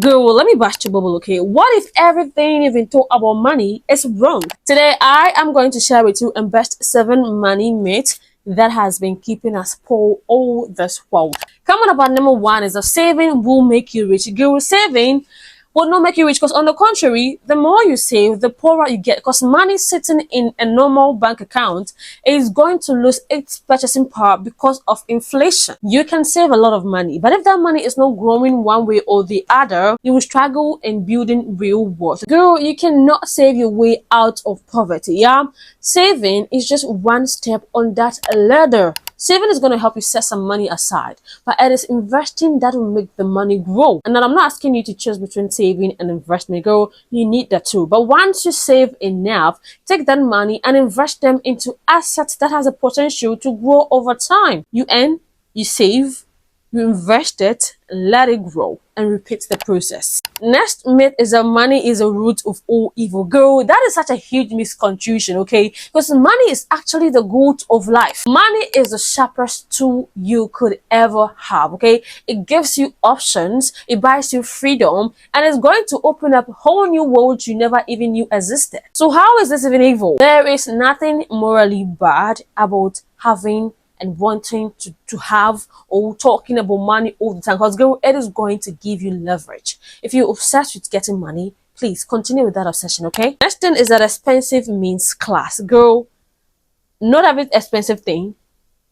Girl, let me bust your bubble, okay? What if everything you've been taught about money is wrong? Today, I am going to share with you and best 7 money myths that has been keeping us poor all this while. Coming up at number 1 is that saving will make you rich. Girl, saving will not make you rich because on the contrary, the more you save, the poorer you get because money sitting in a normal bank account is going to lose its purchasing power because of inflation. You can save a lot of money, but if that money is not growing one way or the other, you will struggle in building real wealth. Girl, you cannot save your way out of poverty, yeah? Saving is just one step on that ladder. Saving is going to help you set some money aside, but it is investing that will make the money grow. And then I'm not asking you to choose between saving and investment, girl. You need that too. But once you save enough, take that money and invest them into assets that has a potential to grow over time. You earn, you save, you invest it, let it grow, and repeat the process. Next myth is that money is the root of all evil. Girl, that is such a huge misconception, okay? Because money is actually the goal of life. Money is the sharpest tool you could ever have, okay? It gives you options, it buys you freedom, and it's going to open up a whole new world you never even knew existed. So how is this even evil? There is nothing morally bad about having and wanting to have or talking about money all the time, because girl, it is going to give you leverage. If you're obsessed with getting money, please continue with that obsession, okay? Next thing is that expensive means class. Girl, not every expensive thing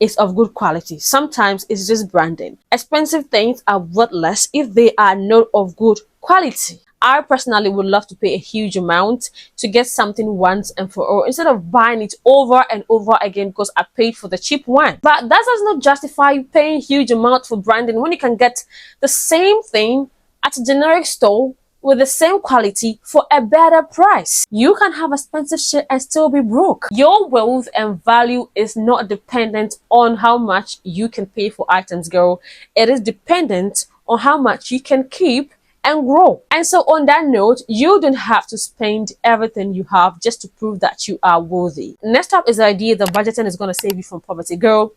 is of good quality. Sometimes it's just branding. Expensive things are worthless if they are not of good quality. I personally would love to pay a huge amount to get something once and for all instead of buying it over and over again because I paid for the cheap one. But that does not justify paying huge amount for branding when you can get the same thing at a generic store with the same quality for a better price. You can have expensive shit and still be broke. Your wealth and value is not dependent on how much you can pay for items, girl. It is dependent on how much you can keep and grow. And so on that note, you don't have to spend everything you have just to prove that you are worthy. Next up is the idea that budgeting is going to save you from poverty. Girl,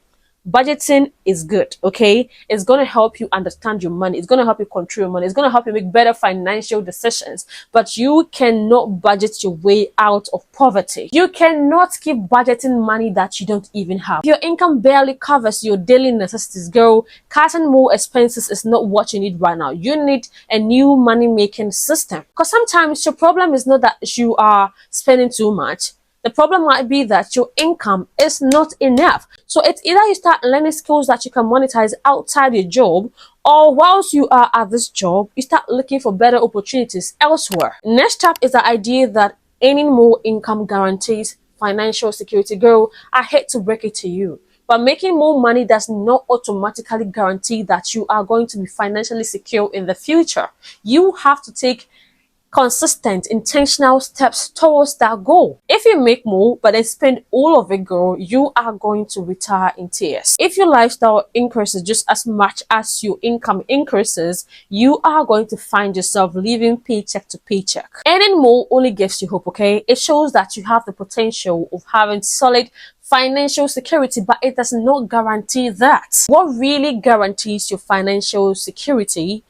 budgeting is good, okay? It's going to help you understand your money. It's going to help you control your money. It's going to help you make better financial decisions. But you cannot budget your way out of poverty. You cannot keep budgeting money that you don't even have. Your income barely covers your daily necessities, girl. Cutting more expenses is not what you need right now. You need a new money-making system. Because sometimes your problem is not that you are spending too much. The problem might be that your income is not enough. So it's either you start learning skills that you can monetize outside your job, or whilst you are at this job, you start looking for better opportunities elsewhere. Next up is the idea that earning more income guarantees financial security. Girl, I hate to break it to you, but making more money does not automatically guarantee that you are going to be financially secure in the future. You have to take consistent, intentional steps towards that goal. If you make more but then spend all of it, girl, you are going to retire in tears. If your lifestyle increases just as much as your income increases, you are going to find yourself living paycheck to paycheck. Earning more only gives you hope, okay? It shows that you have the potential of having solid financial security, but it does not guarantee that. What really guarantees your financial security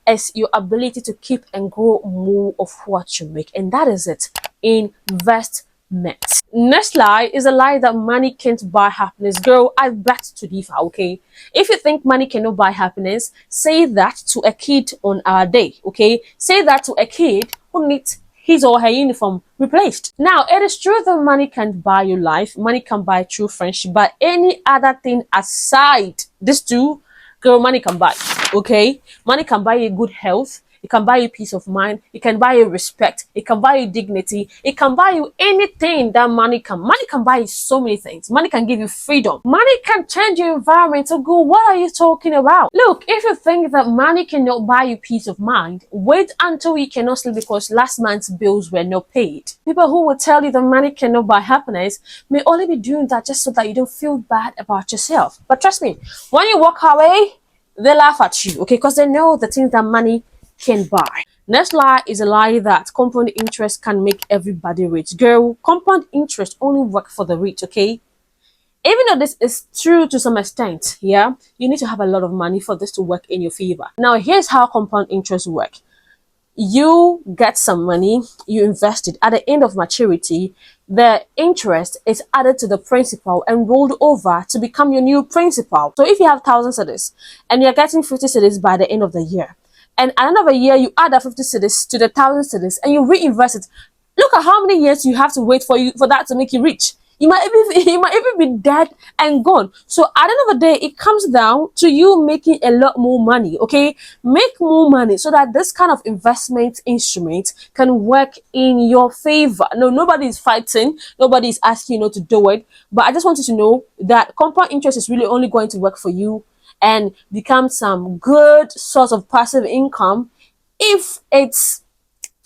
is your ability to keep and grow more of what you make. And that is it. Investment. Next lie is a lie that money can't buy happiness. Girl, I bet to differ, okay? If you think money cannot buy happiness, say that to a kid on our day, okay? Say that to a kid who needs his or her uniform replaced. Now, it is true that money can't buy your life. Money can buy true friendship, but any other thing aside these two, girl, money can buy, okay? Money can buy you good health. It can buy you peace of mind. It can buy you respect. It can buy you dignity. It can buy you anything that money can. Money can buy you so many things. Money can give you freedom. Money can change your environment. So go, what are you talking about? Look, if you think that money cannot buy you peace of mind, wait until you cannot sleep because last month's bills were not paid. People who will tell you that money cannot buy happiness may only be doing that just so that you don't feel bad about yourself. But trust me, when you walk away, they laugh at you, okay? Because they know the things that money can buy. Next lie is a lie that compound interest can make everybody rich. Girl, compound interest only works for the rich, okay? Even though this is true to some extent, yeah, you need to have a lot of money for this to work in your favor. Now, here's how compound interest works. you get some money, you invest it. At the end of maturity, the interest is added to the principal and rolled over to become your new principal. So if you have 1,000 cedis and you're getting 50 cedis by the end of the year, and at the end of the year you add that 50 cedis to the 1,000 cedis and you reinvest it, look at how many years you have to wait for that to make you rich. You might even be dead and gone. So at the end of the day, it comes down to you making a lot more money. Okay, make more money so that this kind of investment instrument can work in your favor. No, nobody is fighting, nobody is asking you not to do it. But I just want you to know that compound interest is really only going to work for you and become some good source of passive income if it's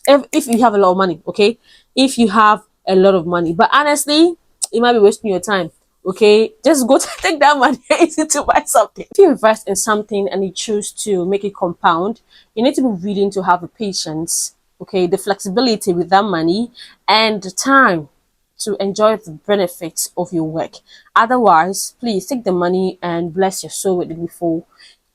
if you have a lot of money. Okay, if you have a lot of money. But honestly, you might be wasting your time. Okay, just go to take that money to buy something. If you invest in something and you choose to make it compound, you need to be willing to have the patience, okay, the flexibility with that money, and the time to enjoy the benefits of your work. Otherwise, please take the money and bless your soul with it before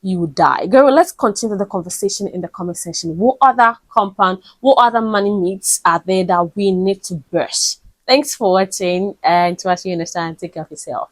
you die. Girl, let's continue the conversation in the comment section. What other compound, what other money myths are there that we need to burst? Thanks for watching, and to watch you understand, take care of yourself.